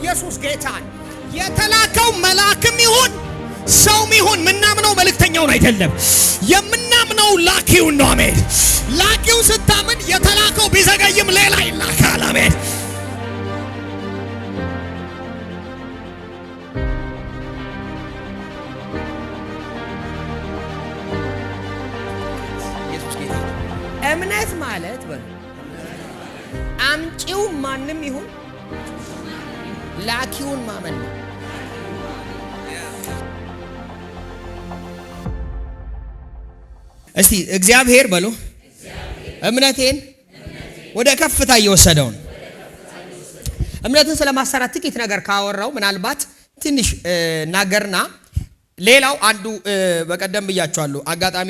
ኢየሱስ ጌታ የተላከው መልአክም ይሁን ሰውም ይሁን ምናምነው መልእክተኛውን አይደለም የምናምነው ላኪውን ነው። አሜን። ላኪው ስታምን የተላከው ቢዘገይም ሌላ ይላካል። አሜን። እምነት ማለት አምጪው ማንም ይሁን ላኪውን ማመን ነው። እስቲ እግዚአብሔር በሉ እምነቴን ወደ ከፍታ እየወሰደው ነው። እምነትን ስለማሰራት ጥቂት ነገር ካወራው ምናልባት ትንሽ ናገርና ሌላው አንዱ በቀደም ብያቸዋለሁ። አጋጣሚ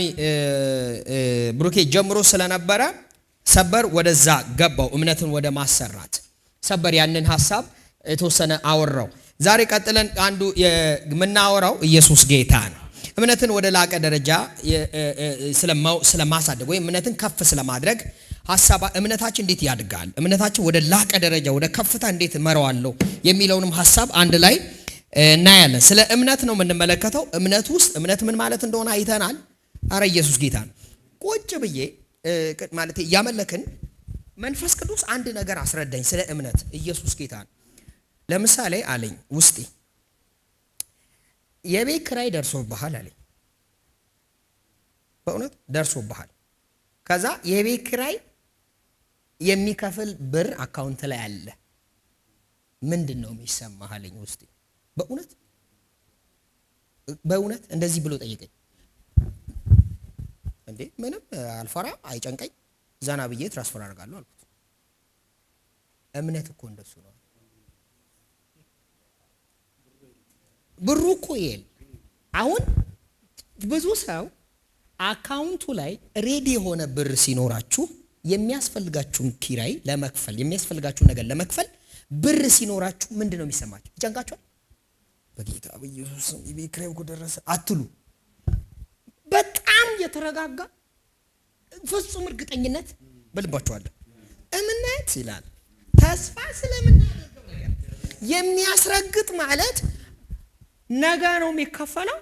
ብሩኬ ጀምሮ ስለነበረ ሰበር ወደዛ ገባው እምነትን ወደ ማሰራት ሰበር ያንን ሐሳብ የተወሰነ አወራው። ዛሬ ቀጥለን አንዱ የምናወራው ኢየሱስ ጌታ ነው። እምነትን ወደ ላቀ ደረጃ ስለማሳደግ ወይ እምነትን ከፍ ስለማድረግ ሐሳብ እምነታችን እንዴት ያድጋል፣ እምነታችን ወደ ላቀ ደረጃ ወደ ከፍታ እንዴት መረዋለው የሚለውንም ሐሳብ አንድ ላይ እናያለን። ስለ እምነት ነው የምንመለከተው። እምነት ውስጥ እምነት ምን ማለት እንደሆነ አይተናል። አረ ኢየሱስ ጌታ ነው። ቁጭ ብዬ ማለት ያመለክን መንፈስ ቅዱስ አንድ ነገር አስረዳኝ ስለ እምነት። ኢየሱስ ጌታ ነው። ለምሳሌ አለኝ ውስጤ የቤት ኪራይ ደርሶብሃል አለኝ። በእውነት ደርሶብሃል። ከዛ የቤት ኪራይ የሚከፍል ብር አካውንት ላይ አለ። ምንድነው የሚሰማህ አለኝ ውስጤ። በእውነት እንደዚህ ብሎ ጠየቀኝ። እንዴ ምንም አልፈራ አይጨንቀኝ ዘና ብዬ ትራንስፈር አድርጋለሁ አልኩት። እምነት እኮ እንደሱ ነው። ብሩ እኮ ይል አሁን ብዙ ሰው አካውንቱ ላይ ሬዲ የሆነ ብር ሲኖራችሁ የሚያስፈልጋችሁን ኪራይ ለመክፈል የሚያስፈልጋችሁን ነገር ለመክፈል ብር ሲኖራችሁ ምንድነው የሚሰማችሁ? ይጨንቃችኋል? በጌታ በኢየሱስ የቤት ኪራይ እኮ ደረሰ አትሉ። በጣም የተረጋጋ ፍጹም እርግጠኝነት በልባችሁ አለ። እምነት ይላል ተስፋ ስለምናደርገው ነገር የሚያስረግጥ ማለት ነገ ነው የሚከፈለው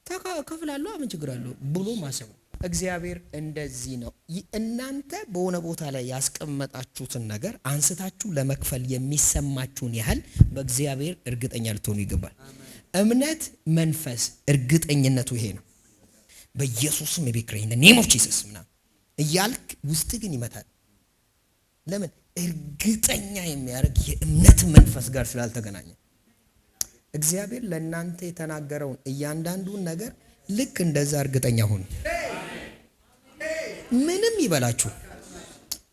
ተከፍላለሁ ምን ችግር አለው ብሎ ማሰብ። እግዚአብሔር እንደዚህ ነው። እናንተ በሆነ ቦታ ላይ ያስቀመጣችሁትን ነገር አንስታችሁ ለመክፈል የሚሰማችሁን ያህል በእግዚአብሔር እርግጠኛ ልትሆኑ ይገባል። እምነት መንፈስ እርግጠኝነቱ ይሄ ነው። በኢየሱስም የቤት ኪራይ እንደ ኔም ኦፍ ጂሰስ ምናምን እያልክ ውስጥ ግን ይመታል። ለምን? እርግጠኛ የሚያደርግ የእምነት መንፈስ ጋር ስላልተገናኘ። እግዚአብሔር ለእናንተ የተናገረውን እያንዳንዱን ነገር ልክ እንደዛ እርግጠኛ ሁኑ። ምንም ይበላችሁ።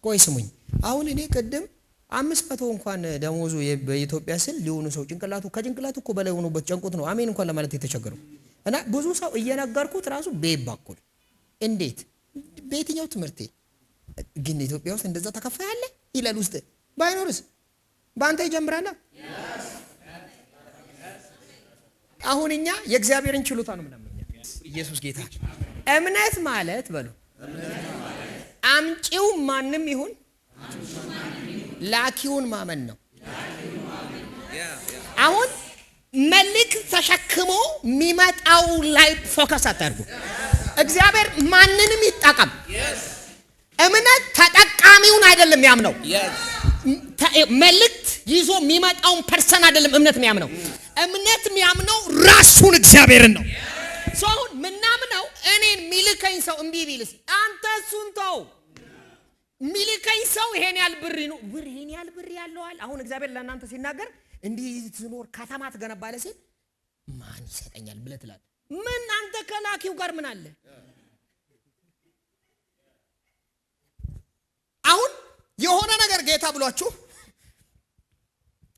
ቆይ ስሙኝ። አሁን እኔ ቅድም 500 እንኳን ደሞዙ በኢትዮጵያ ስል ሊሆኑ ሰው ከጭንቅላቱ እኮ በላይ ሆኖበት ጨንቁት ነው አሜን እንኳን ለማለት የተቸገረው እና ብዙ ሰው እየነገርኩት ራሱ በይባኩል እንዴት በየትኛው ትምህርቴ ግን ኢትዮጵያ ውስጥ እንደዛ ተከፋያለ ይላል ውስጥ ባይኖርስ በአንተ ይጀምራል። አሁን እኛ የእግዚአብሔርን ችሎታ ነው ምናምን ኢየሱስ ጌታ። እምነት ማለት በሉ አምጪው ማንም ይሁን ላኪውን ማመን ነው። አሁን መልክ ተሸክሞ የሚመጣው ላይ ፎከስ አታርጉ። እግዚአብሔር ማንንም ይጠቀም። እምነት ተጠቃሚውን አይደለም ያምነው። መልእክት ይዞ የሚመጣውን ፐርሰን አይደለም እምነት የሚያምነው። እምነት የሚያምነው ራሱን እግዚአብሔርን ነው። ሰው ምናምነው እኔን ሚልከኝ ሰው እምቢ ቢልስ አንተ እሱን ተው። ሚልከኝ ሰው ይሄን ያህል ብር ነው ብር ይሄን ያህል ብር ያለዋል። አሁን እግዚአብሔር ለእናንተ ሲናገር እንዲህ ትኖር ከተማ ትገነባለህ ሲል ማን ይሰጠኛል ብለህ ትላለህ። ምን አንተ ከላኪው ጋር ምን አለ? አሁን የሆነ ነገር ጌታ ብሏችሁ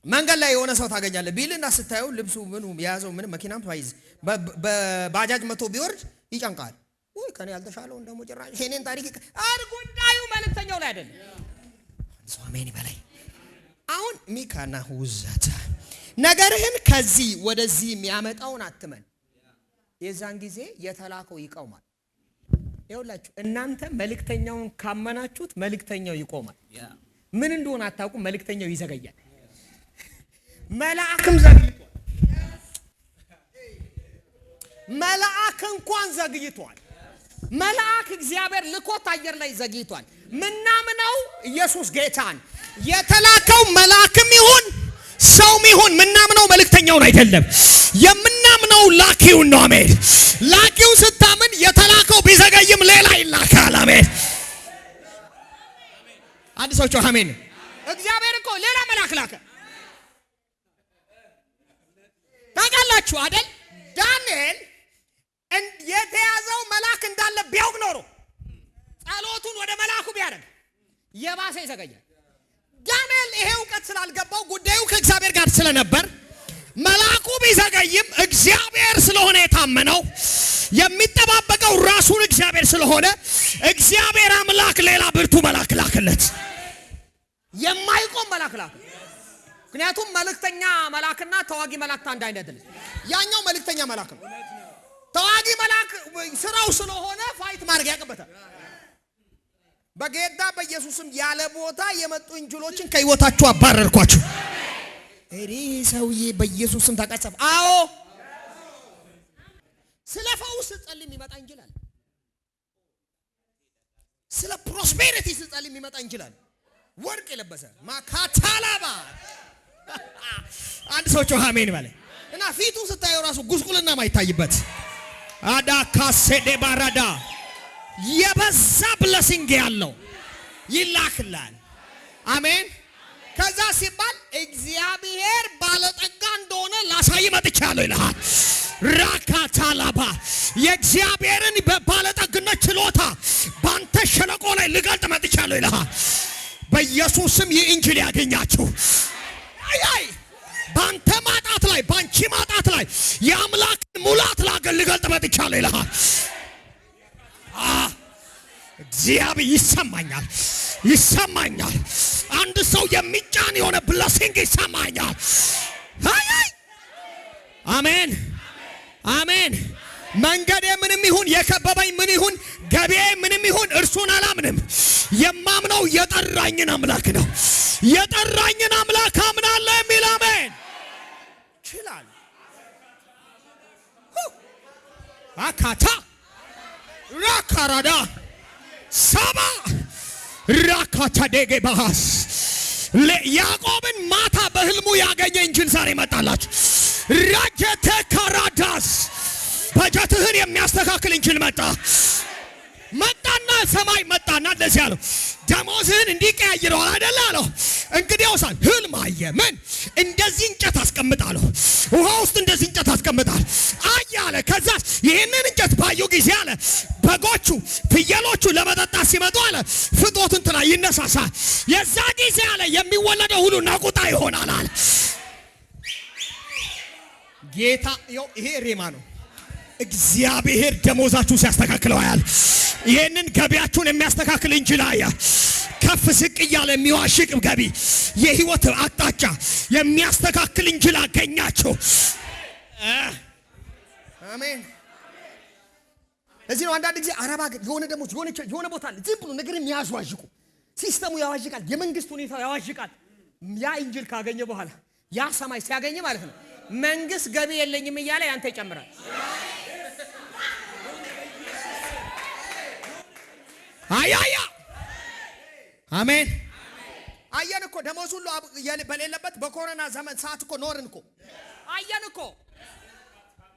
መንገድ ላይ የሆነ ሰው ታገኛለህ ቢልና ስታየው ልብሱ ምኑ የያዘው ምን መኪናም ተይዝ በባጃጅ መቶ ቢወርድ ይጨንቃል። ወይ ከኔ ያልተሻለው እንደሞ ጭራሽ እኔን ታሪክ ጉዳዩ መልእክተኛው ላይ አይደለም። ሰው አሜን በላይ። አሁን ሚካና ሁዛታ ነገርህን ከዚህ ወደዚህ የሚያመጣውን አትመን። የዛን ጊዜ የተላከው ይቆማል። ይኸውላችሁ እናንተ መልእክተኛውን ካመናችሁት መልእክተኛው ይቆማል። ምን እንደሆነ አታውቁም። መልእክተኛው ይዘገያል። መልአክም ዘግይቷል። መልአክ እንኳን ዘግይቷል። መልአክ እግዚአብሔር ልኮት አየር ላይ ዘግይቷል። ምናምነው ኢየሱስ ጌታን የተላከው መልአክም ይሁን ሰውም ይሁን ምናምነው መልእክተኛውን አይደለም። የምናምነው ላኪውን ነው። አሜን። ላኪውን ስታምን የተላከው ቢዘገይም ሌላ ይላካል። አሜን። አንድ ሰው ጮህ አሜን። እግዚአብሔር እኮ ሌላ መልአክ ላከ። ታውቃላችሁ አይደል? ዳንኤል የተያዘው መልአክ እንዳለ ቢያውቅ ኖሮ ጸሎቱን ወደ መልአኩ ቢያደርግ የባሰ ይዘገያል። ዳንኤል ይሄ እውቀት ስላልገባው ጉዳዩ ከእግዚአብሔር ጋር ስለነበር መልአኩ ቢዘገይም እግዚአብሔር ስለሆነ የታመነው የሚጠባበቀው ራሱን እግዚአብሔር ስለሆነ እግዚአብሔር አምላክ ሌላ ብርቱ መልአክ ላከለት። የማይቆም መልአክ ላከ። ምክንያቱም መልእክተኛ መልአክና ተዋጊ መልአክ አንድ አይነት አይደለም። ያኛው መልእክተኛ መልአክ ነው። ተዋጊ መልአክ ስራው ስለሆነ ፋይት ማድረግ ያቀበታል። በጌታ በኢየሱስም ያለ ቦታ የመጡ እንጅሎችን ከህይወታችሁ አባረርኳችሁ። እሪ ሰውዬ በኢየሱስም ተቀጸፍ። አዎ ስለ ፈውስ ጸልይ የሚመጣ እንጅላል። ስለ ፕሮስፔሪቲ ጸልይ የሚመጣ እንጅላል። ወርቅ የለበሰ ማካታላባ አንድ ሰው ጮህ አሜን ባለ እና ፊቱ ስታየው ራሱ ጉስቁልና ማይታይበት አዳካሴ ባራዳ የበዛ ብለሲንግ ያለው ይላክላል። አሜን። ከዛ ሲባል እግዚአብሔር ባለጠጋ እንደሆነ ላሳይ መጥቻለሁ ይልሃል። ራካታላባ የእግዚአብሔርን በባለጠግነት ችሎታ ባንተ ሸለቆ ላይ ልገልጥ መጥቻለሁ ይልሃል። በኢየሱስም ይህ እንጅል ያገኛችሁ። አይ ባንተ ማጣት ላይ ባንቺ ማጣት ላይ የአምላክን ሙላት ልገልጥ መጥቻለሁ ይልሃል። እግዚአብሔር ይሰማኛል። አንድ ሰው የሚጫን የሆነ ብለሲንግ ይሰማኛል። አሜን አሜን። መንገዴ ምንም ይሁን የከበበኝ ምን ይሁን ገበዬ ምንም ይሁን እርሱን አላምንም። የማምነው የጠራኝን አምላክ ነው። የጠራኝን አምላክ አምናለሁ የሚል አሜን ይችላል። አካታ ራካራዳ ሰባ ራካታ ደገ ባስ ያዕቆብን ማታ በህልሙ ያገኘ እንጅል ዛሬ መጣላችሁ። ራጀተ ካራዳስ በጀትህን የሚያስተካክል እንጅል መጣና ሰማይ መጣና እንደዚህ አለው፣ ደሞዝህን እንዲቀያይረዋል አይደል አለው። እንግዲያውስ ህልም አየ። ምን እንደዚህ እንጨት አስቀምጣለሁ፣ ውሃ ውስጥ እንደዚህ እንጨት አስቀምጣለሁ አያለ። ከዛ ይሄንን እንጨት ባዩ ጊዜ አለ በጎቹ ፍየሎቹ ለመጠጣት ሲመጡ አለ ፍጦት እንትና ይነሳሳል። የዛ ጊዜ አለ የሚወለደው ሁሉ ነቁጣ ይሆናል አለ ጌታ። ይሄ ሬማ ነው። እግዚአብሔር ደሞዛችሁ ሲያስተካክለው ያያል። ይሄንን ገቢያችሁን የሚያስተካክል እንጅላያ ከፍ ዝቅ እያለ የሚዋሽቅ ገቢ የህይወት አቅጣጫ የሚያስተካክል እንጅላ አገኛችሁ። አሜን። እዚህ ነው አንዳንድ ጊዜ አረባ የሆነ ደሞዝ የሆነ ቦታ አለ ዝም ብሎ ነገር የሚያዋዥቁ ሲስተሙ ያዋዥቃል፣ የመንግስት ሁኔታ ያዋዥቃል። ያ እንጅል ካገኘ በኋላ ያ ሰማይ ሲያገኝ ማለት ነው መንግስት ገቢ የለኝም እያለ ያንተ ይጨምራል። አያያ አሜን። አየን እኮ ደሞዝ ሁሉ በሌለበት በኮሮና ዘመን ሰዓት እኮ ኖርን እኮ አየን እኮ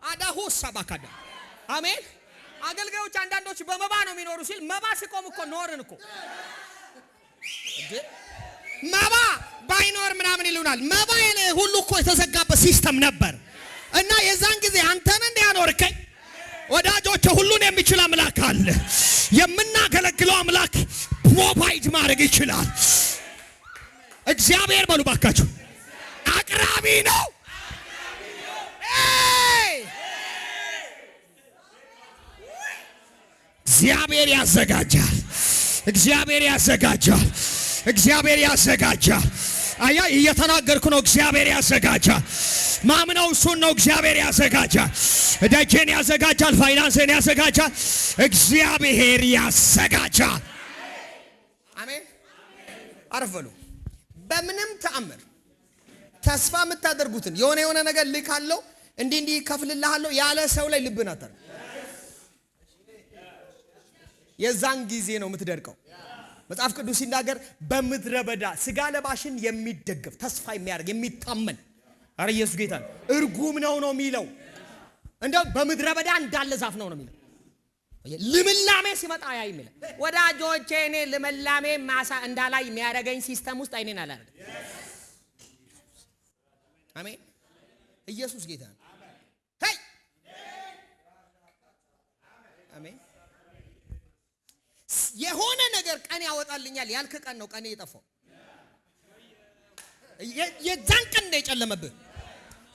አዳሁ ሰባካዳ አሜን። አገልጋዮች አንዳንዶች በመባ ነው የሚኖሩ ሲል መባ ሲቆም እኮ ኖርን እኮ መባ ባይኖር ምናምን ይሉናል። መባ ሁሉ እኮ የተዘጋበት ሲስተም ነበር እና የዛን ጊዜ አንተን እንዲያኖርከኝ ወዳጆች ሁሉን የሚችል አምላክ አለ። የምናገለግለው አምላክ ፕሮቫይድ ማድረግ ይችላል። እግዚአብሔር በሉ ባካችሁ አቅራቢ ነው። እግዚአብሔር ያዘጋጃል። እግዚአብሔር ያዘጋጃል። አያ እየተናገርኩ ነው። እግዚአብሔር ያዘጋጃል። ማምነው እሱን ነው። እግዚአብሔር ያዘጋጃል። ደጀን ያዘጋጃል። ፋይናንስን ያዘጋጃል። እግዚአብሔር ያዘጋጃል። አሜን። አረፈሉ በምንም ተአምር ተስፋ የምታደርጉትን የሆነ ነገር ልካለው እንዲህ ከፍልልሃለሁ ያለ ሰው ላይ ልብን አታር። የዛን ጊዜ ነው የምትደርቀው። መጽሐፍ ቅዱስ ሲናገር በምድረ በዳ ስጋ ለባሽን የሚደገፍ ተስፋ የሚያደርግ የሚታመን አረ ኢየሱስ ጌታ እርጉም ነው የሚለው። እንደው በምድረ በዳ እንዳለ ዛፍ ነው የሚለው። ልምላሜ ሲመጣ ያይ የሚለው ወዳጆቼ እኔ ልምላሜ ማሳ እንዳላይ የሚያደርገኝ ሲስተም ውስጥ አይኔን አላደርግ። አሜን። ኢየሱስ ጌታ ነው። ሄይ አሜን። የሆነ ነገር ቀን ያወጣልኛል ያልክ ቀን ነው ቀን የጠፋው። የዛን ቀን ነው የጨለመብህ።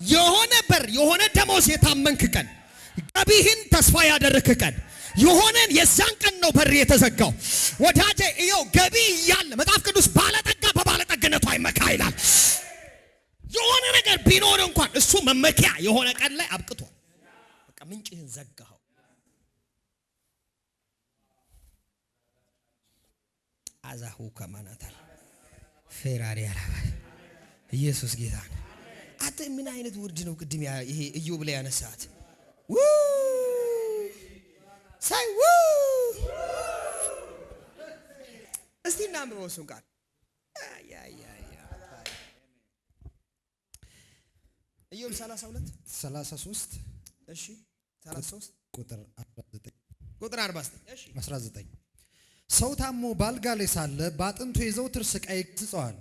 የሆነ በር የሆነ ደሞዝ የታመንክ ቀን፣ ገቢህን ተስፋ ያደረክ ቀን የሆነን የዛን ቀን ነው በር የተዘጋው። ወዳጄ ይኸው ገቢ እያለ መጽሐፍ ቅዱስ ባለጠጋ በባለጠግነቱ አይመካ ይላል። የሆነ ነገር ቢኖር እንኳን እሱ መመኪያ የሆነ ቀን ላይ አብቅቷል። በቃ ምንጭህን ዘጋኸው። አዛሁ ከማናታል ፌራሪ ያላባ ኢየሱስ ጌታ ነው። አንተ ምን አይነት ውርድ ነው? ቅድም ይሄ ኢዮብ ላይ ያነሳት ሳይ እስቲ እናንብበው እሱን ቃል ኢዮብ 33 እሺ 33 ቁጥር 49 እሺ 19 ሰው ታሞ ባልጋ ላይ ሳለ በአጥንቱ የዘውትር ስቃይ ይገሥጸዋል።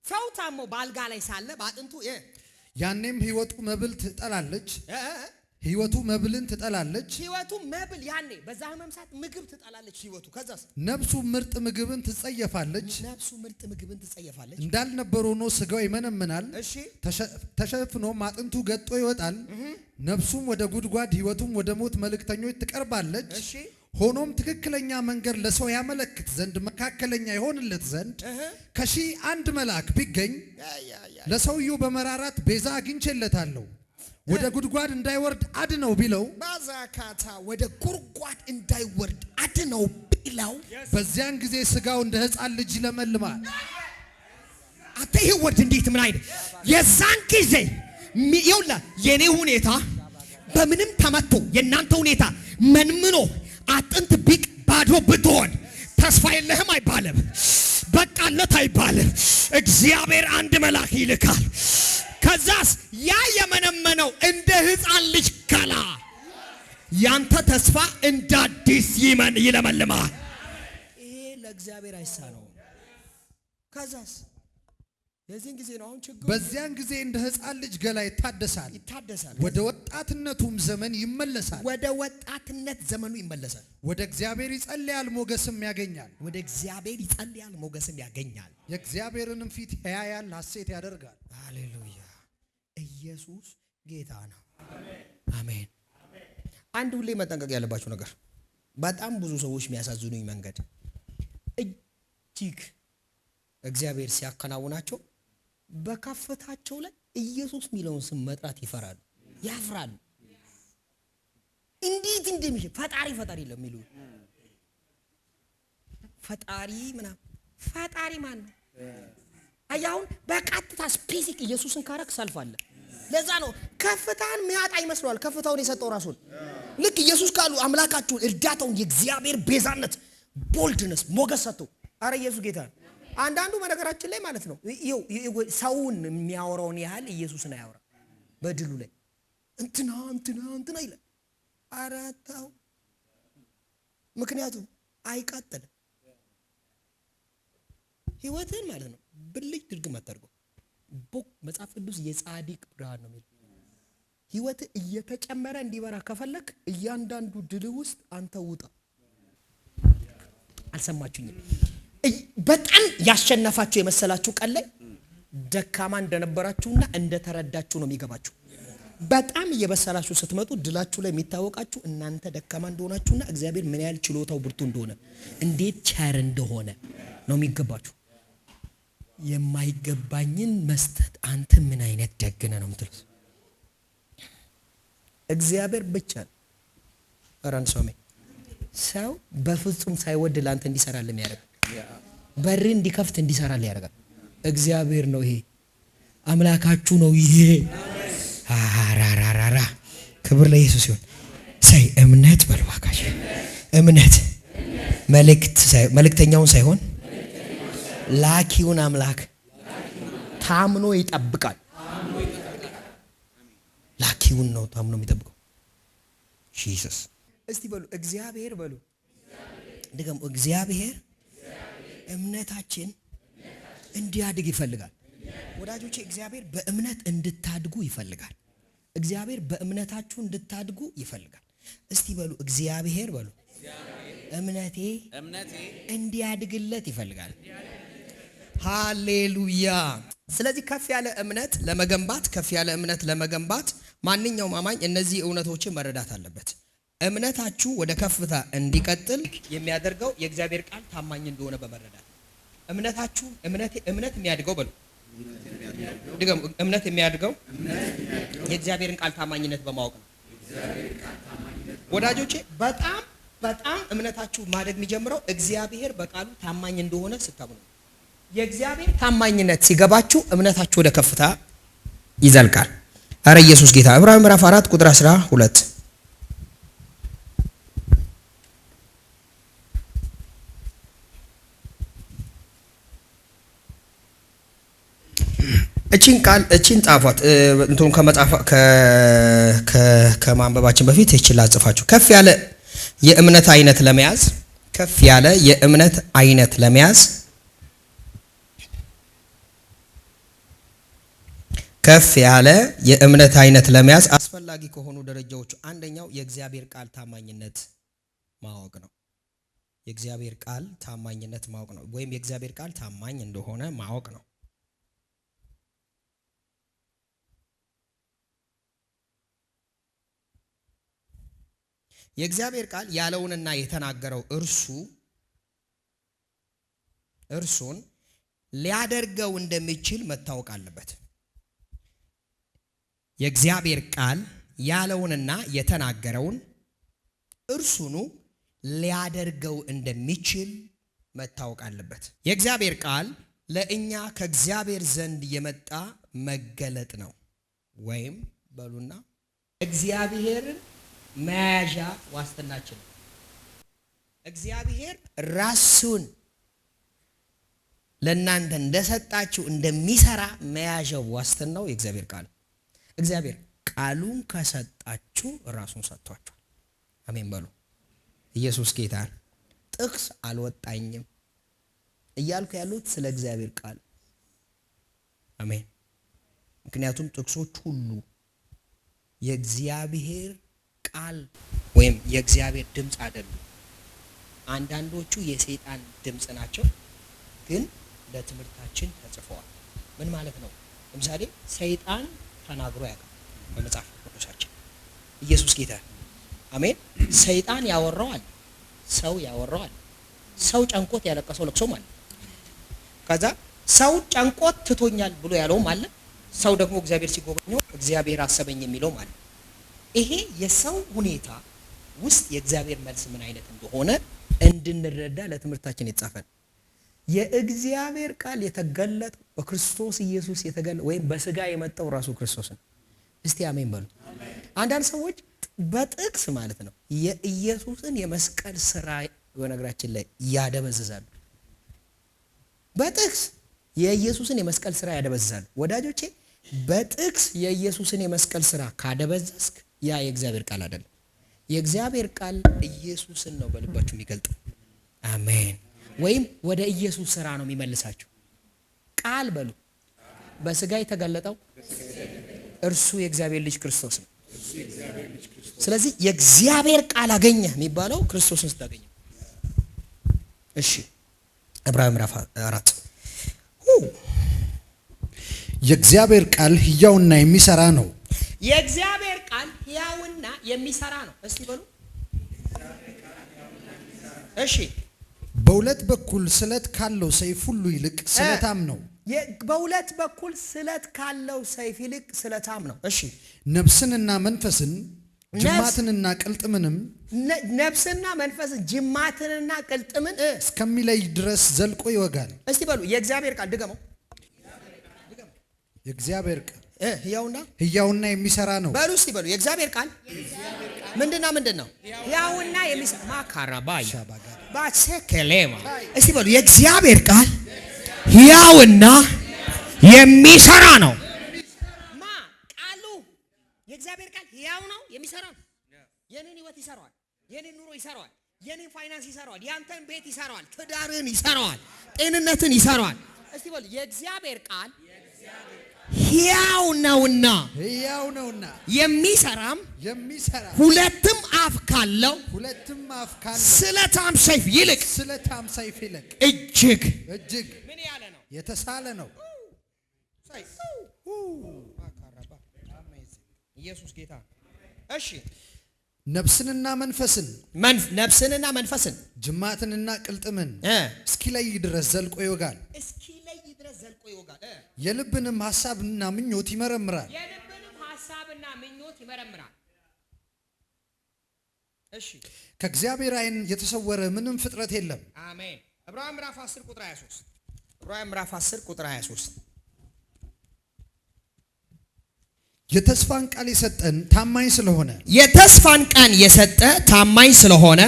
ሰው ታሞ ባልጋ ላይ ሳለ በአጥንቱ ያኔም ሕይወቱ መብል ትጠላለች። ሕይወቱ መብልን ትጠላለች። ሕይወቱ መብል ያኔ በዛ ህመም ሰዓት ምግብ ትጠላለች ሕይወቱ። ከዛስ ነፍሱ ምርጥ ምግብን ትጸየፋለች። እንዳልነበረ ሆኖ ስጋው ይመነምናል። እሺ ተሸፍኖም አጥንቱ ገጦ ይወጣል። ነፍሱም ወደ ጉድጓድ ሕይወቱም ወደ ሞት መልእክተኞች ትቀርባለች። እሺ ሆኖም ትክክለኛ መንገድ ለሰው ያመለክት ዘንድ መካከለኛ ይሆንለት ዘንድ ከሺህ አንድ መልአክ ቢገኝ ለሰውየው በመራራት ቤዛ አግኝቼለታለሁ ወደ ጉድጓድ እንዳይወርድ አድነው ቢለው ባዛካታ ወደ ጉድጓድ እንዳይወርድ አድነው ቢለው በዚያን ጊዜ ስጋው እንደ ሕፃን ልጅ ይለመልማል። አተ ይሄ ወርድ እንዴት ምን አይደል? የዛን ጊዜ ይውላ የኔ ሁኔታ በምንም ተመቶ የናንተ ሁኔታ መንምኖ አጥንት ቢቅ ባዶ ብትሆን ተስፋ የለህም አይባልም። በቃለት አይባልም። እግዚአብሔር አንድ መልአክ ይልካል። ከዛስ ያ የመነመነው እንደ ሕፃን ልጅ ገላ ያንተ ተስፋ እንደ አዲስ ይለመልማል። ይሄ ለእግዚአብሔር አይሳነው። ከዛስ የዚህን ጊዜ ነው አሁን ችግሩ። በዚያን ጊዜ እንደ ሕፃን ልጅ ገላ ይታደሳል። ወደ ወጣትነቱም ዘመን ይመለሳል። ወደ ወጣትነት ዘመኑ ይመለሳል። ወደ እግዚአብሔር ይጸልያል፣ ሞገስም ያገኛል። የእግዚአብሔርንም ፊት ያያል፣ ሐሴት ያደርጋል። ሃሌሉያ! ኢየሱስ ጌታ ነው። አሜን። አንድ ሁሌ መጠንቀቅ ያለባችሁ ነገር በጣም ብዙ ሰዎች የሚያሳዝኑኝ መንገድ እጅግ እግዚአብሔር ሲያከናውናቸው በከፍታቸው ላይ ኢየሱስ የሚለውን ስም መጥራት ይፈራሉ፣ ያፍራሉ። እንዴት እንደሚል ፈጣሪ ለሚሉ ፈጣሪ ምናምን ፈጣሪ ማን ነው? አያውን በቀጥታ ስፔሲፊክ ኢየሱስን ካረክ ሰልፋለ። ለዛ ነው ከፍታን የሚያጣ ይመስላል። ከፍታውን የሰጠው ራሱን ልክ ኢየሱስ ካሉ አምላካችሁን እርዳታውን የእግዚአብሔር ቤዛነት ቦልድነስ ሞገስ ሰጥቶ አረ ኢየሱስ ጌታ ነው። አንዳንዱ በነገራችን ላይ ማለት ነው ሰውን የሚያወራውን ያህል ኢየሱስን አያወራ። በድሉ ላይ እንትና ይላል። አራታው ምክንያቱም አይቀጥልም ህይወትን ማለት ነው። ብልጭ ድርግም አታርገው። መጽሐፍ ቅዱስ የጻድቅ ብርሃን ነው የሚለው። ህይወት እየተጨመረ እንዲበራ ከፈለክ እያንዳንዱ ድል ውስጥ አንተ ውጣ። አልሰማችሁኝም? በጣም ያሸነፋችሁ የመሰላችሁ ቀን ላይ ደካማ እንደነበራችሁና እንደተረዳችሁ ነው የሚገባችሁ። በጣም እየበሰላችሁ ስትመጡ ድላችሁ ላይ የሚታወቃችሁ እናንተ ደካማ እንደሆናችሁና እግዚአብሔር ምን ያህል ችሎታው ብርቱ እንደሆነ እንዴት ቸር እንደሆነ ነው የሚገባችሁ። የማይገባኝን መስጠት አንተ ምን አይነት ደግነ ነው የምትሉት። እግዚአብሔር ብቻ ራንሶሜ ሰው በፍጹም ሳይወድ ላንተ እንዲሰራልህ የሚያደርግ በር እንዲከፍት እንዲሰራልህ ያደርጋል። እግዚአብሔር ነው ይሄ። አምላካችሁ ነው ይሄ። አራራራራ ክብር ለኢየሱስ ይሁን። ሳይ እምነት በልዋካሽ እምነት መልእክተኛውን ሳይሆን ላኪውን አምላክ ታምኖ ይጠብቃል። ላኪውን ነው ታምኖ የሚጠብቀው። ኢየሱስ እስቲ በሉ እግዚአብሔር በሉ ድገም። እግዚአብሔር እምነታችን እንዲያድግ ይፈልጋል። ወዳጆቼ እግዚአብሔር በእምነት እንድታድጉ ይፈልጋል። እግዚአብሔር በእምነታችሁ እንድታድጉ ይፈልጋል። እስቲ በሉ እግዚአብሔር በሉ እምነቴ እንዲያድግለት ይፈልጋል። ሃሌሉያ። ስለዚህ ከፍ ያለ እምነት ለመገንባት ማንኛውም አማኝ እነዚህ እውነቶችን መረዳት አለበት። እምነታችሁ ወደ ከፍታ እንዲቀጥል የሚያደርገው የእግዚአብሔር ቃል ታማኝ እንደሆነ በመረዳት እምነታችሁ እምነት የሚያድገው በሉ ድገም። እምነት የሚያድገው የእግዚአብሔርን ቃል ታማኝነት በማወቅ ነው። ወዳጆቼ በጣም እምነታችሁ ማደግ የሚጀምረው እግዚአብሔር በቃሉ ታማኝ እንደሆነ ስታምኑ። የእግዚአብሔር ታማኝነት ሲገባችሁ እምነታችሁ ወደ ከፍታ ይዘልቃል። አረ ኢየሱስ ጌታ። ዕብራውያን ምዕራፍ 4 ቁጥር 12 እቺን ጻፏት። እንትኑ ከማንበባችን በፊት እቺን ላጽፋችሁ። ከፍ ያለ የእምነት አይነት ለመያዝ አስፈላጊ ከሆኑ ደረጃዎች አንደኛው የእግዚአብሔር ቃል ታማኝነት ማወቅ ነው። የእግዚአብሔር ቃል ታማኝነት ማወቅ ነው፣ ወይም የእግዚአብሔር ቃል ታማኝ እንደሆነ ማወቅ ነው። የእግዚአብሔር ቃል ያለውንና የተናገረው እርሱን ሊያደርገው እንደሚችል መታወቅ አለበት። የእግዚአብሔር ቃል ያለውንና የተናገረውን እርሱኑ ሊያደርገው እንደሚችል መታወቅ አለበት። የእግዚአብሔር ቃል ለእኛ ከእግዚአብሔር ዘንድ የመጣ መገለጥ ነው። ወይም በሉና እግዚአብሔርን መያዣ ዋስትናችን ነው። እግዚአብሔር ራሱን ለእናንተ እንደሰጣችሁ እንደሚሰራ መያዣው ዋስትናው የእግዚአብሔር ቃል። እግዚአብሔር ቃሉን ከሰጣችሁ ራሱን ሰጥቷችኋል። አሜን በሉ። ኢየሱስ ጌታ። ጥቅስ አልወጣኝም እያልኩ ያሉት ስለ እግዚአብሔር ቃል። አሜን። ምክንያቱም ጥቅሶች ሁሉ የእግዚአብሔር ቃል ወይም የእግዚአብሔር ድምፅ አይደሉም። አንዳንዶቹ የሰይጣን ድምፅ ናቸው፣ ግን ለትምህርታችን ተጽፈዋል። ምን ማለት ነው? ለምሳሌ ሰይጣን ተናግሮ ያውቃል በመጽሐፍ ቅዱሳችን። ኢየሱስ ጌታ። አሜን። ሰይጣን ያወራዋል፣ ሰው ያወራዋል። ሰው ጨንቆት ያለቀሰው ለቅሶም አለ። ከዛ ሰው ጨንቆት ትቶኛል ብሎ ያለውም አለ። ሰው ደግሞ እግዚአብሔር ሲጎበኘው እግዚአብሔር አሰበኝ የሚለውም አለ። ይሄ የሰው ሁኔታ ውስጥ የእግዚአብሔር መልስ ምን አይነት እንደሆነ እንድንረዳ ለትምህርታችን የተጻፈን። የእግዚአብሔር ቃል የተገለጠው በክርስቶስ ኢየሱስ ወይም በስጋ የመጣው ራሱ ክርስቶስ ነው። እስቲ አሜን በሉ። አንዳንድ ሰዎች በጥቅስ ማለት ነው የኢየሱስን የመስቀል ስራ በነገራችን ላይ ያደበዝዛሉ። በጥቅስ የኢየሱስን የመስቀል ስራ ያደበዝዛሉ። ወዳጆቼ በጥቅስ የኢየሱስን የመስቀል ስራ ካደበዘዝክ ያ የእግዚአብሔር ቃል አይደለም። የእግዚአብሔር ቃል ኢየሱስን ነው በልባችሁ የሚገልጥ። አሜን። ወይም ወደ ኢየሱስ ስራ ነው የሚመልሳችሁ። ቃል በሉ በስጋ የተገለጠው እርሱ የእግዚአብሔር ልጅ ክርስቶስ ነው። ስለዚህ የእግዚአብሔር ቃል አገኘ የሚባለው ክርስቶስን ስታገኘ። እሺ ዕብራውያን ምዕራፍ 4 የእግዚአብሔር ቃል ሕያውና የሚሰራ ነው። የእግዚአብሔር ቃል ሕያውና የሚሰራ ነው። እስቲ በሉ እሺ። በሁለት በኩል ስለት ካለው ሰይፍ ሁሉ ይልቅ ስለታም ነው። በሁለት በኩል ስለት ካለው ሰይፍ ይልቅ ስለታም ነው። እሺ። ነፍስንና መንፈስን ጅማትንና ቅልጥምንም እስከሚለይ ድረስ ዘልቆ ይወጋል። እስቲ በሉ የእግዚአብሔር ቃል ድገመው። የእግዚአብሔር ቃል ሕያውና የሚሰራ ነው። በሉ እስቲ በሉ የእግዚአብሔር ቃል ምንድን ነው? ሕያውና የሚሰራ ማካራባይ ባሰከሌማ እስቲ በሉ የእግዚአብሔር ቃል ሕያውና የሚሰራ ነው። ቃሉ የእግዚአብሔር ቃል ሕያው ነው፣ የሚሰራ ነው። የኔን ህይወት ይሰራዋል፣ የኔን ኑሮ ይሰራዋል፣ የኔን ፋይናንስ ይሰራዋል፣ ያንተን ቤት ይሰራዋል፣ ትዳርን ይሰራዋል፣ ጤንነትን ይሰራዋል። እስቲ በሉ የእግዚአብሔር ቃል ሕያው ነውና የሚሰራም ሁለትም አፍ ካለው ስለታም ሰይፍ ይልቅ እጅግ ምን ያለ ነው? የተሳለ ነው። ኢየሱስ ጌታ። እሺ ነፍስንና መንፈስን ጅማትንና ቅልጥምን እስኪለይ ድረስ ዘልቆ ይወጋል። የልብንም ሐሳብና ምኞት ይመረምራል። እሺ ከእግዚአብሔር ዓይን የተሰወረ ምንም ፍጥረት የለም። አሜን። ዕብራውያን ምዕራፍ 10 ቁጥር 23 ዕብራውያን ምዕራፍ 10 ቁጥር 23 የተስፋን ቃል የሰጠን ታማኝ ስለሆነ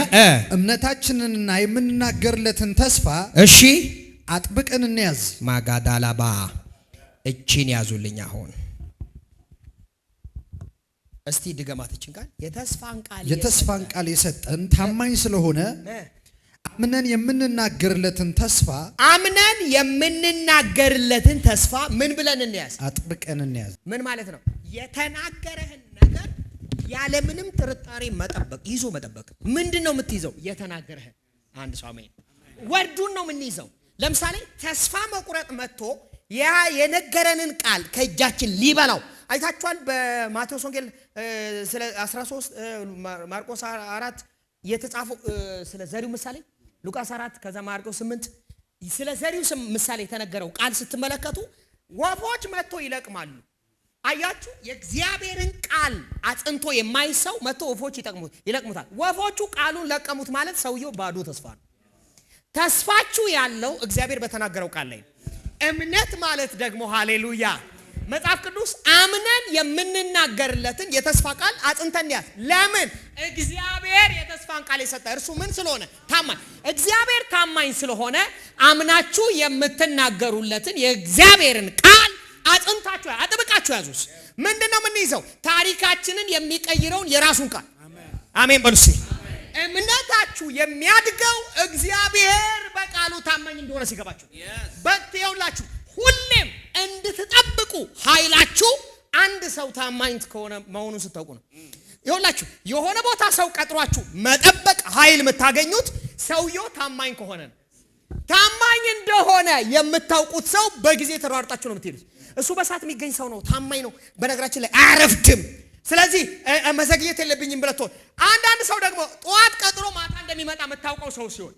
እምነታችንንና የምንናገርለትን ተስፋ እሺ አጥብቀን እንያዝ። ማጋዳላባ እቺን ያዙልኝ። አሁን እስቲ ድገማት እቺን ቃል የተስፋን ቃል የሰጠን ታማኝ ስለሆነ አምነን የምንናገርለትን ተስፋ ምን ብለን እንያዝ? አጥብቀን እንያዝ። ምን ማለት ነው? የተናገረህን ነገር ያለምንም ጥርጣሬ ይዞ መጠበቅ። ምንድነው የምትይዘው? የተናገረህን። አንድ ሰው አሜን። ወርዱን ነው የምንይዘው። ለምሳሌ ተስፋ መቁረጥ መጥቶ ያ የነገረንን ቃል ከእጃችን ሊበላው አይታችኋል። በማቴዎስ ወንጌል ስለ 13 ማርቆስ 4 የተጻፈው ስለ ዘሪው ምሳሌ፣ ሉቃስ 4 ከዛ ማርቆስ 8 ስለ ዘሪው ምሳሌ የተነገረው ቃል ስትመለከቱ ወፎች መጥቶ ይለቅማሉ። አያችሁ፣ የእግዚአብሔርን ቃል አጽንቶ የማይሰው መጥቶ ወፎች ይለቅሙታል። ወፎቹ ቃሉን ለቀሙት ማለት ሰውየው ባዶ ተስፋ ነው። ተስፋችሁ ያለው እግዚአብሔር በተናገረው ቃል ላይ። እምነት ማለት ደግሞ ሃሌሉያ፣ መጽሐፍ ቅዱስ አምነን የምንናገርለትን የተስፋ ቃል አጽንተን ያዝ። ለምን? እግዚአብሔር የተስፋን ቃል የሰጠ እርሱ ምን ስለሆነ? ታማኝ። እግዚአብሔር ታማኝ ስለሆነ አምናችሁ የምትናገሩለትን የእግዚአብሔርን ቃል አጽንታችሁ አጥብቃችሁ ያዙስ። ምንድነው የምንይዘው? ታሪካችንን የሚቀይረውን የራሱን ቃል። አሜን በሉሲ። እምነታችሁ የሚያድገው እግዚአብሔር በቃሉ ታማኝ እንደሆነ ሲገባችሁ። በትየውላችሁ ሁሌም እንድትጠብቁ ኃይላችሁ አንድ ሰው ታማኝ ከሆነ መሆኑን ስታውቁ ነው። ይኸውላችሁ የሆነ ቦታ ሰው ቀጥሯችሁ መጠበቅ ኃይል የምታገኙት ሰውየው ታማኝ ከሆነ ነው። ታማኝ እንደሆነ የምታውቁት ሰው በጊዜ ተሯርጣችሁ ነው የምትሄዱት። እሱ በሰዓት የሚገኝ ሰው ነው፣ ታማኝ ነው። በነገራችን ላይ አያረፍድም። ስለዚህ መዘግየት የለብኝም ብለህ ትሆን። አንዳንድ ሰው ደግሞ ጠዋት ቀጥሮ ማታ እንደሚመጣ የምታውቀው ሰው ሲሆን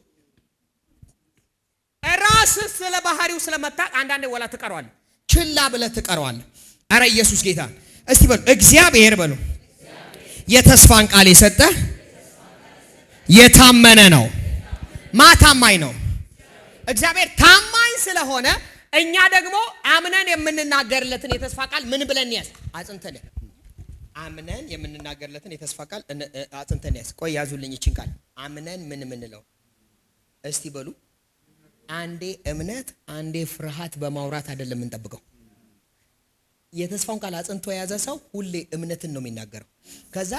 ራስህ ስለ ባህሪው ስለመታቅ አንዳንዴ ወላ ትቀረዋለህ፣ ችላ ብለህ ትቀረዋለህ። አረ ኢየሱስ ጌታ። እስቲ በሉ እግዚአብሔር በሉ የተስፋን ቃል የሰጠ የታመነ ነው። ታማኝ ነው። እግዚአብሔር ታማኝ ስለሆነ እኛ ደግሞ አምነን የምንናገርለትን የተስፋ ቃል ምን ብለን ያዝ? አጽንተን። አምነን የምንናገርለትን የተስፋ ቃል አጽንተን ያዝ። ቆይ ያዙልኝ እቺን ቃል አምነን ምን ምንለው እስቲ በሉ። አንዴ እምነት አንዴ ፍርሃት በማውራት አይደለም የምንጠብቀው። የተስፋውን ቃል አጽንቶ የያዘ ሰው ሁሌ እምነትን ነው የሚናገረው። ከዛ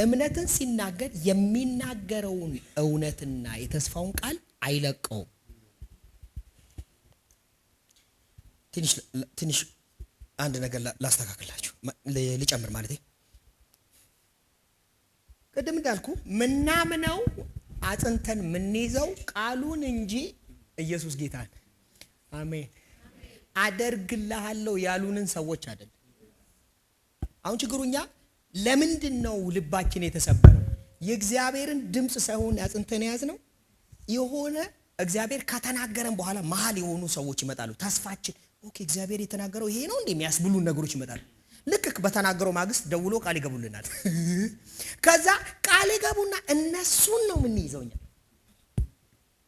እምነትን ሲናገር የሚናገረውን እውነትና የተስፋውን ቃል አይለቀውም። ትንሽ አንድ ነገር ላስተካክላችሁ ልጨምር ማለት ቅድም እንዳልኩ ምናምነው አጽንተን ምንይዘው ቃሉን እንጂ ኢየሱስ ጌታን አሜን አደርግልሃለሁ ያሉንን ሰዎች አይደለም። አሁን ችግሩኛ ለምንድን ነው ልባችን የተሰበረው? የእግዚአብሔርን ድምጽ ሳይሆን አጽንተን ያዝ ነው። የሆነ እግዚአብሔር ከተናገረን በኋላ መሀል የሆኑ ሰዎች ይመጣሉ። ተስፋችን ኦኬ እግዚአብሔር የተናገረው ይሄ ነው እንደሚያስብሉን ነገሮች ይመጣሉ። ልክ በተናገረው ማግስት ደውሎ ቃል ይገቡልናል። ከዛ ቃል ይገቡና እነሱን ነው የምንይዘውኛ።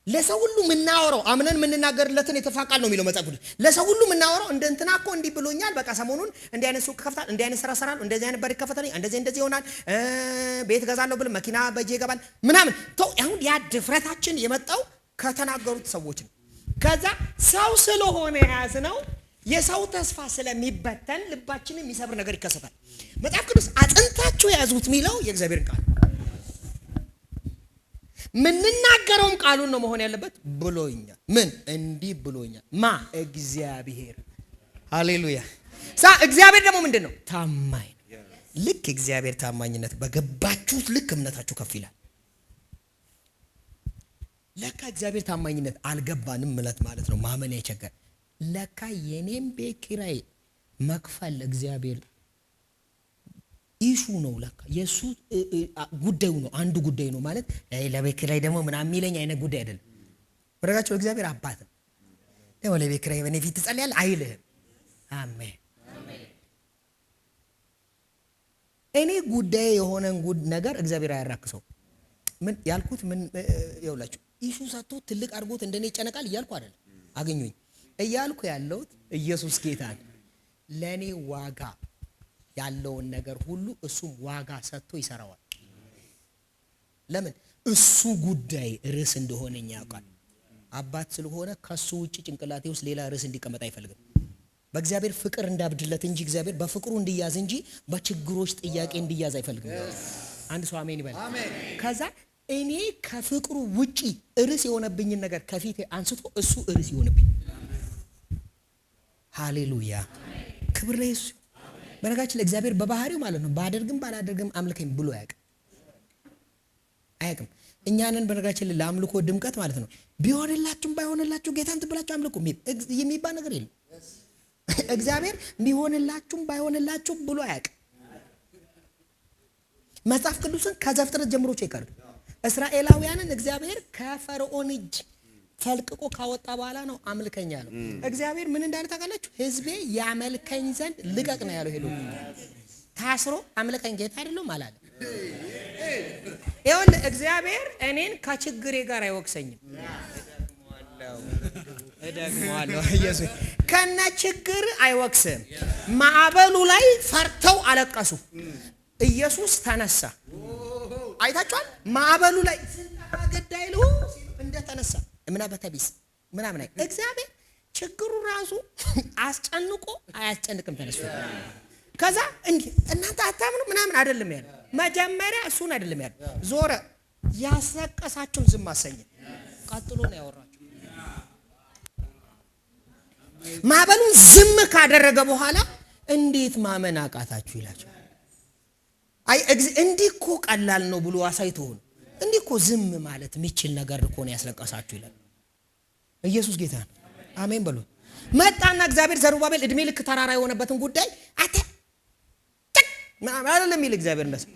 ለሰው ሁሉ የምናወራው አምነን የምንናገርለትን የተስፋ ቃል ነው የሚለው መጽሐፍ ቅዱስ። ለሰው ሁሉ የምናወራው እንደ እንትና እኮ እንዲህ ብሎኛል፣ በቃ ሰሞኑን እንዲህ አይነት ሱቅ ከፍታል፣ እንዲህ አይነት ስራ እሰራለሁ፣ እንደዚህ አይነት በር ይከፈታልኝ፣ እንደዚህ ይሆናል፣ ቤት ገዛለሁ ብል መኪና በጄ ይገባል ምናምን። ተው አሁን ያ ድፍረታችን የመጣው ከተናገሩት ሰዎች ነው። ከዛ ሰው ስለሆነ የያዝነው የሰው ተስፋ ስለሚበተን ልባችንን የሚሰብር ነገር ይከሰታል። መጽሐፍ ቅዱስ አጥንታችሁ የያዙት የሚለው የእግዚአብሔርን ቃል ምንናገረውም ቃሉን ነው መሆን ያለበት። ብሎኛል፣ ምን እንዲህ ብሎኛል ማ እግዚአብሔር። ሃሌሉያ። እግዚአብሔር ደግሞ ምንድን ነው? ታማኝ ነው። ልክ እግዚአብሔር ታማኝነት በገባችሁት ልክ እምነታችሁ ከፍ ይላል። ለካ እግዚአብሔር ታማኝነት አልገባንም ማለት ነው ማመን የቸገር። ለካ የኔም ቤት ኪራይ መክፈል እግዚአብሔር ኢሹ ነው። ለካ የሱ ጉዳዩ ነው፣ አንዱ ጉዳይ ነው ማለት ለቤት ኪራይ ደግሞ ምናምን የሚለኝ አይነት ጉዳይ አይደለም። ወረጋቸው እግዚአብሔር አባት ነው። ደግሞ ለቤት ኪራይ በኔ ፊት ትጸልያለህ አይልህም። አሜን። እኔ ጉዳይ የሆነን ነገር እግዚአብሔር አያራክሰው። ምን ያልኩት ምን ይውላችሁ ኢሹ ሰጥቶ ትልቅ አድርጎት እንደኔ ይጨነቃል እያልኩ አይደለም። አገኙኝ እያልኩ ያለሁት ኢየሱስ ጌታ ነው። ለኔ ዋጋ ያለውን ነገር ሁሉ እሱም ዋጋ ሰጥቶ ይሰራዋል። ለምን? እሱ ጉዳይ ርዕስ እንደሆነኛ ያውቃል። አባት ስለሆነ ከሱ ውጪ ጭንቅላቴ ውስጥ ሌላ ርዕስ እንዲቀመጥ አይፈልግም። በእግዚአብሔር ፍቅር እንዳብድለት እንጂ እግዚአብሔር በፍቅሩ እንዲያዝ እንጂ በችግሮች ጥያቄ እንዲያዝ አይፈልግም። አንድ ሰው አሜን ይበል። ከዛ እኔ ከፍቅሩ ውጪ ርዕስ የሆነብኝን ነገር ከፊቴ አንስቶ እሱ ርዕስ ይሆንብኝ። ሃሌሉያ፣ ክብር ለኢየሱስ። በነገራችን ላይ እግዚአብሔር በባህሪው ማለት ነው ባደርግም ባላደርግም አምልከኝ ብሎ አያውቅም። እኛንን በነገራችን ላይ ለአምልኮ ድምቀት ማለት ነው ቢሆንላችሁም ባይሆንላችሁ ጌታን ትብላችሁ አምልኩ የሚባል ነገር የለም። እግዚአብሔር ቢሆንላችሁም ባይሆንላችሁ ብሎ አያውቅም። መጽሐፍ ቅዱስን ከዘፍጥረት ጀምሮ ቼክ አድርጉ። እስራኤላውያንን እግዚአብሔር ከፈርዖን እጅ ፈልቅቆ ካወጣ በኋላ ነው አምልከኝ ያለው። እግዚአብሔር ምን እንዳለ ታውቃላችሁ? ሕዝቤ ያመልከኝ ዘንድ ልቀቅ ነው ያለው። ሄዶ ታስሮ አምልከኝ ጌታ አይደለም አላለ። ይኸውልህ እግዚአብሔር እኔን ከችግሬ ጋር አይወቅሰኝም። እደግመዋለሁ ኢየሱስ ከነ ችግር አይወቅስም። ማዕበሉ ላይ ፈርተው አለቀሱ። ኢየሱስ ተነሳ። አይታችኋል? ማዕበሉ ላይ ገዳይሉ እንደተነሳ እምነበተቢስ ምናምን አይ እግዚአብሔር ችግሩ ራሱ አስጨንቆ አያስጨንቅም። ተነስቶ ከዛ እንዴ እናንተ አታምኑ ምናምን አይደለም ያለ። መጀመሪያ እሱን አይደለም ያለ ዞረ ያስለቀሳቸውን ዝም አሰኘ። ቀጥሎ ነው ያወራቸው። ማዕበሉን ዝም ካደረገ በኋላ እንዴት ማመን አቃታችሁ ይላቸው። አይ እንዲህ እኮ ቀላል ነው ብሎ አሳይቶን እንዲህ እኮ ዝም ማለት የሚችል ነገር እኮ ነው ያስለቀሳችሁ ይላል። ኢየሱስ ጌታ ነው። አሜን በሉ። መጣና እግዚአብሔር ዘሩባቤል እድሜ ልክ ተራራ የሆነበትን ጉዳይ አተ ምናምን አይደለም ይል እግዚአብሔር እንደሰው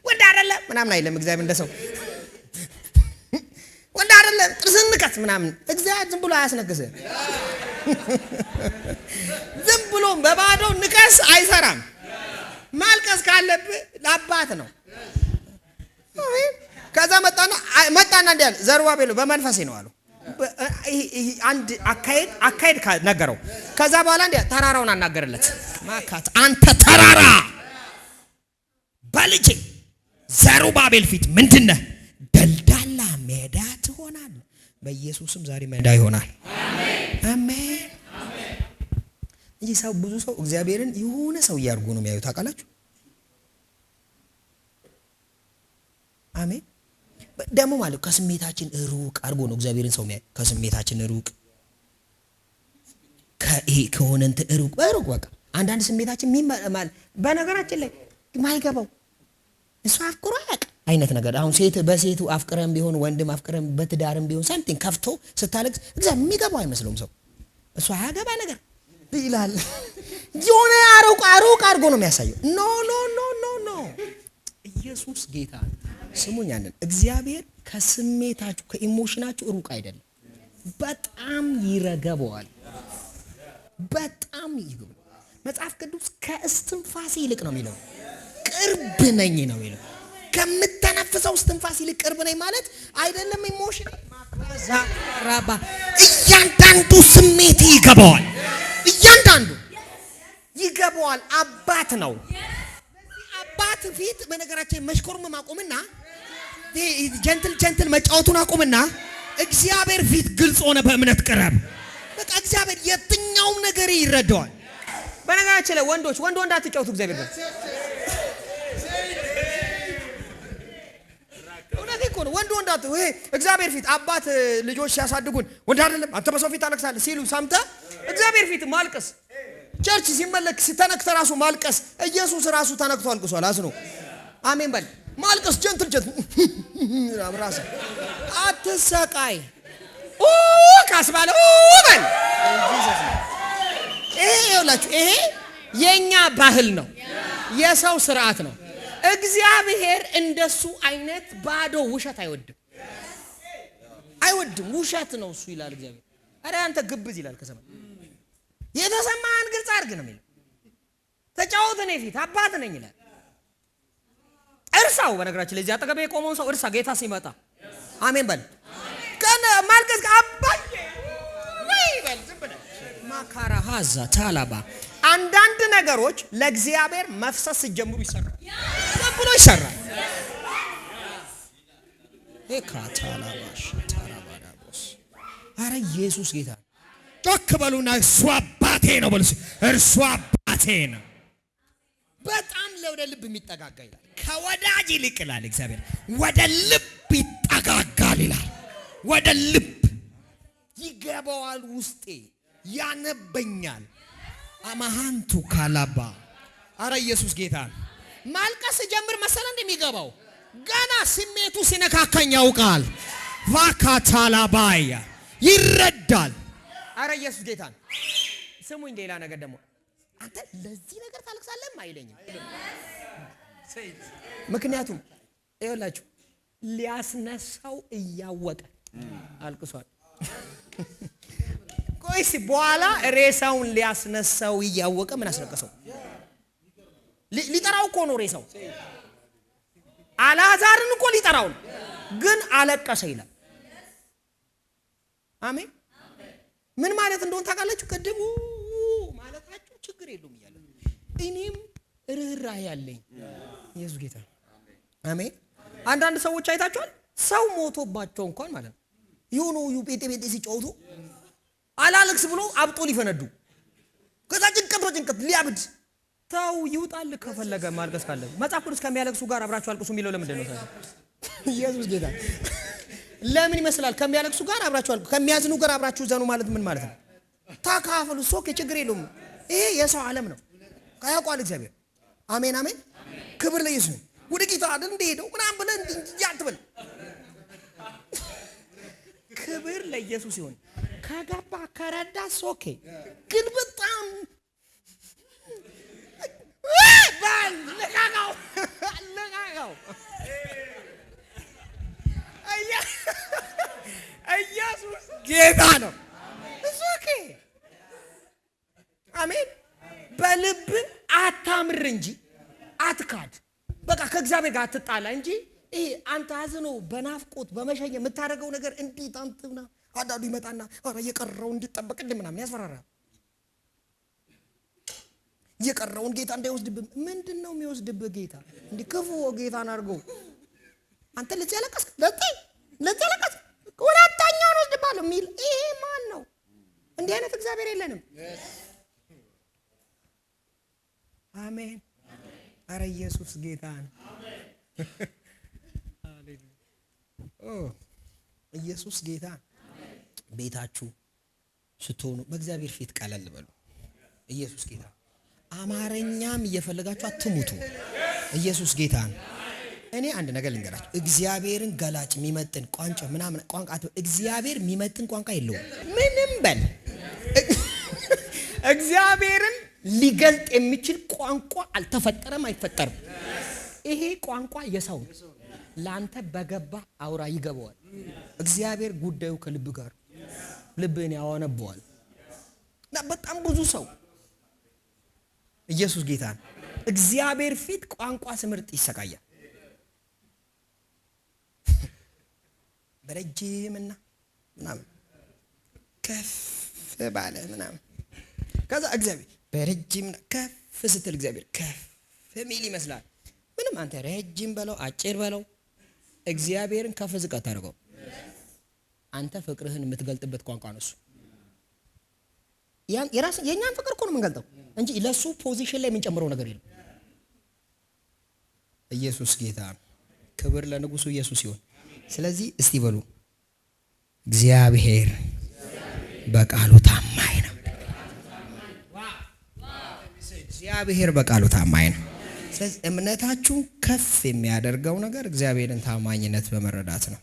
ወንድ አይደለም ምናምን አይልም እግዚአብሔር እንደሰው ወንድ አይደለም ጥርስን ንቀስ ምናምን እግዚአብሔር ዝም ብሎ አያስነግስም። ዝም ብሎ በባዶ ንቀስ አይሰራም። ማልቀስ ካለብህ ለአባት ነው። ከዛ መጣና እንዲህ አለ ዘሩባቤል በመንፈሴ ነው አሉ። አንድ አካሄድ ነገረው። ከዛ በኋላ እንዲህ ተራራውን አናገረለት። ማካት አንተ ተራራ በልጄ ዘሩባቤል ፊት ምንድነህ? ደልዳላ ሜዳ ትሆናለህ። በኢየሱስም ዛሬ ሜዳ ይሆናል። አሜን። እንጂ ሰው ብዙ ሰው እግዚአብሔርን የሆነ ሰው እያርጉ ነው የሚያዩት። ታውቃላችሁ? አሜን። ደግሞ ማለት ከስሜታችን ሩቅ አድርጎ ነው እግዚአብሔርን ሰው የሚያዩ። ከስሜታችን ሩቅ ከሆነ እንትን ሩቅ በቃ አንዳንድ ስሜታችን ማለት በነገራችን ላይ ማይገባው እሱ አፍቅሮ አያውቅ አይነት ነገር። አሁን ሴት በሴቱ አፍቅረን ቢሆን ወንድም አፍቅረን በትዳርም ቢሆን ሳምቲንግ ከፍቶ ስታለቅስ እግዚአብሔር የሚገባው አይመስለውም። ሰው እሱ አያገባ ነገር ይላል። የሆነ አሩቅ አድርጎ ነው የሚያሳየው። ኖ ኢየሱስ ጌታ ስሙኝ። ያንን እግዚአብሔር ከስሜታችሁ ከኢሞሽናችሁ ሩቅ አይደለም። በጣም ይረገበዋል። በጣም ይገባል። መጽሐፍ ቅዱስ ከእስትንፋሴ ይልቅ ነው የሚለው። ቅርብ ነኝ ነው የሚለው። ከምተነፍሰው እስትንፋስ ይልቅ ቅርብ ነኝ ማለት አይደለም። ኢሞሽን ማካዛራባ እያንዳንዱ ስሜት ይገባዋል። እያንዳንዱ ይገባዋል። አባት ነው። አባት ፊት በነገራችን መሽኮርም ማቆምና ጀንትል መጫወቱን አቁምና እግዚአብሔር ፊት ግልጽ ሆነ በእምነት ቅረብ። በቃ እግዚአብሔር የትኛውም ነገር ይረዳዋል። በነገራችን ላይ ወንዶች ወንድ አትጫወቱ እግዚአብሔር ጋር እውነቴ እኮ ነው። ወንድ ይሄ እግዚአብሔር ፊት አባት ልጆች ሲያሳድጉን ወንድ አይደለም አንተ በሰው ፊት ታለቅሳለህ ሲሉ ሰምተህ እግዚአብሔር ፊት ማልቀስ፣ ቸርች ሲመለክ ሲተነክተ ራሱ ማልቀስ። ኢየሱስ ራሱ ተነክቶ አልቅሷል። አስኖ አሜን በል ማልቀስ ጀንትል ራስ አትሰቃይ ካስባለ በል ይሄ ይኸውላችሁ ይሄ የኛ ባህል ነው፣ የሰው ስርዓት ነው። እግዚአብሔር እንደሱ አይነት ባዶ ውሸት አይወድም። ውሸት ነው እሱ ይላል እግዚአብሔር። አረ አንተ ግብዝ ይላል ከሰማይ የተሰማህን ግልጽ አድርግ ነው የሚለው። ተጫወት እኔ ፊት አባት ነኝ ይላል። እርሳው በነገራችን ላይ እዚህ አጠገቤ የቆመውን ሰው እርሳ ጌታ ሲመጣ አሜን በል። ከነ ማልቀስ አባዬ ወይ በል ዝም ብለህ ማካራ ሀዛ ታላባ አንዳንድ ነገሮች ለእግዚአብሔር መፍሰስ ሲጀምሩ ይሰራል። ዝም ብሎ ይሰራል። ኤካታላባሽ ታራባዳቦስ አረ ኢየሱስ ጌታ ጮክ በሉና እርሱ አባቴ ነው በሉ። እርሱ አባቴ ነው። በጣም ወደ ልብ የሚጠጋጋ ይላል። ከወዳጅ ይልቅ ይላል እግዚአብሔር ወደ ልብ ይጠጋጋል ይላል። ወደ ልብ ይገባዋል። ውስጤ ያነበኛል። አማሃንቱ ካላባ አረ ኢየሱስ ጌታ ማልቀስ ጀምር መሰለ እንደሚገባው ገና ስሜቱ ሲነካከኝ ያውቃል። ቫካታላባያ ይረዳል። አረ ኢየሱስ ጌታ ስሙኝ። ሌላ ነገር ደግሞ አንተ ለዚህ ነገር ታለቅሳለህ አይለኝም። ምክንያቱም ይኸውላችሁ ሊያስነሳው እያወቀ አልቅሷል። ቆይስ በኋላ ሬሳውን ሊያስነሳው እያወቀ ምን አስለቀሰው? ሊጠራው እኮ ነው ሬሳው። አልዓዛርን እኮ ሊጠራው ነው፣ ግን አለቀሰ ይላል። አሜን። ምን ማለት እንደሆነ ታውቃላችሁ? ቅድሙ ማለታችሁ ችግር የለውም እያለ እኔም ርህራሄ ያለኝ ኢየሱስ ጌታ አሜን። አንዳንድ ሰዎች አይታችኋል፣ ሰው ሞቶባቸው እንኳን ማለት ነው የሆኑ ጴጤ ሲጫወቱ አላለቅስ ብሎ አብጦ ሊፈነዱ ከዛ ጭንቀት ሊያብድ ተው ይውጣል። ከፈለገ ማልቀስ ካለ መጽሐፍ ቅዱስ ከሚያለቅሱ ጋር አብራችሁ አልቅሱ የሚለው ለምንድን ነው? ኢየሱስ ጌታ ለምን ይመስላል? ከሚያለቅሱ ጋር አብራችሁ አልቅሱ፣ ከሚያዝኑ ጋር አብራችሁ ዘኑ ማለት ምን ማለት ነው? ታካፈሉ። ሶክ ችግር የለውም። ይሄ የሰው ዓለም ነው። ካያውቋል እግዚአብሔር። አሜን አሜን። ክብር ለኢየሱስ። ወደ ጌታ አይደል እንደሄደው ምናምን ብለን ያትበል። ክብር ለኢየሱስ ይሁን። ከገባ ከረዳ ሶኬ ግን በጣም ለካካው ኢየሱስ ጌታ ነው። ሶኬ አሜን። በልብ አታምር እንጂ አትካድ። በቃ ከእግዚአብሔር ጋር አትጣላ እንጂ ይሄ አንተ አዝኖ በናፍቆት በመሸኘ የምታደርገው ነገር እንዴት አንተና አዳዱ ይመጣና አረ የቀረው እንዲጠበቅልህ ምናምን ያስፈራራል። የቀረውን ጌታ እንዳይወስድብህ። ምንድነው የሚወስድብህ ጌታ? እንዴ ክፉ ጌታን አድርገው አንተ ለዚህ ያለቀስ ለዚህ ያለቀስ ወራታኛውን ወስድባለሁ የሚል ይሄ ማን ነው? እንዲህ አይነት እግዚአብሔር የለንም። አሜን። አረ ኢየሱስ ጌታ ነው። ኢየሱስ ጌታ። ቤታችሁ ስትሆኑ በእግዚአብሔር ፊት ቀለል በሉ። ኢየሱስ ጌታ። አማርኛም እየፈለጋችሁ አትሙቱ። ኢየሱስ ጌታ ነው። እኔ አንድ ነገር ልንገራችሁ። እግዚአብሔርን ገላጭ የሚመጥን ቋንቋ ምናምን ቋንቋ እግዚአብሔር የሚመጥን ቋንቋ የለውም። ምንም በል እግዚአብሔርን ሊገልጥ የሚችል ቋንቋ አልተፈጠረም፣ አይፈጠርም። ይሄ ቋንቋ የሰው ላንተ በገባ አውራ ይገባዋል። እግዚአብሔር ጉዳዩ ከልብ ጋር ልብን ያወነበዋል። እና በጣም ብዙ ሰው ኢየሱስ ጌታ እግዚአብሔር ፊት ቋንቋ ስምርጥ ይሰቃያል። ረጅምና ምናምን ከፍ ባለ ምናምን ከዛ እግዚአብሔር በረጅምና ከፍ ስትል እግዚአብሔር ከፍ የሚል ይመስላል። ምንም አንተ ረጅም በለው አጭር በለው እግዚአብሔርን ከፍ ዝቅ አታደርገው። አንተ ፍቅርህን የምትገልጥበት ቋንቋ ነው እሱ። የእኛን ፍቅር እኮ ነው የምንገልጠው እንጂ ለሱ ፖዚሽን ላይ የምንጨምረው ነገር የለም። ኢየሱስ ጌታ ነው። ክብር ለንጉሱ ኢየሱስ ይሁን። ስለዚህ እስቲ በሉ እግዚአብሔር በቃሉ ታማኝ ነው። እግዚአብሔር በቃሉ ታማኝ ነው። ስለዚህ እምነታችሁ ከፍ የሚያደርገው ነገር እግዚአብሔርን ታማኝነት በመረዳት ነው።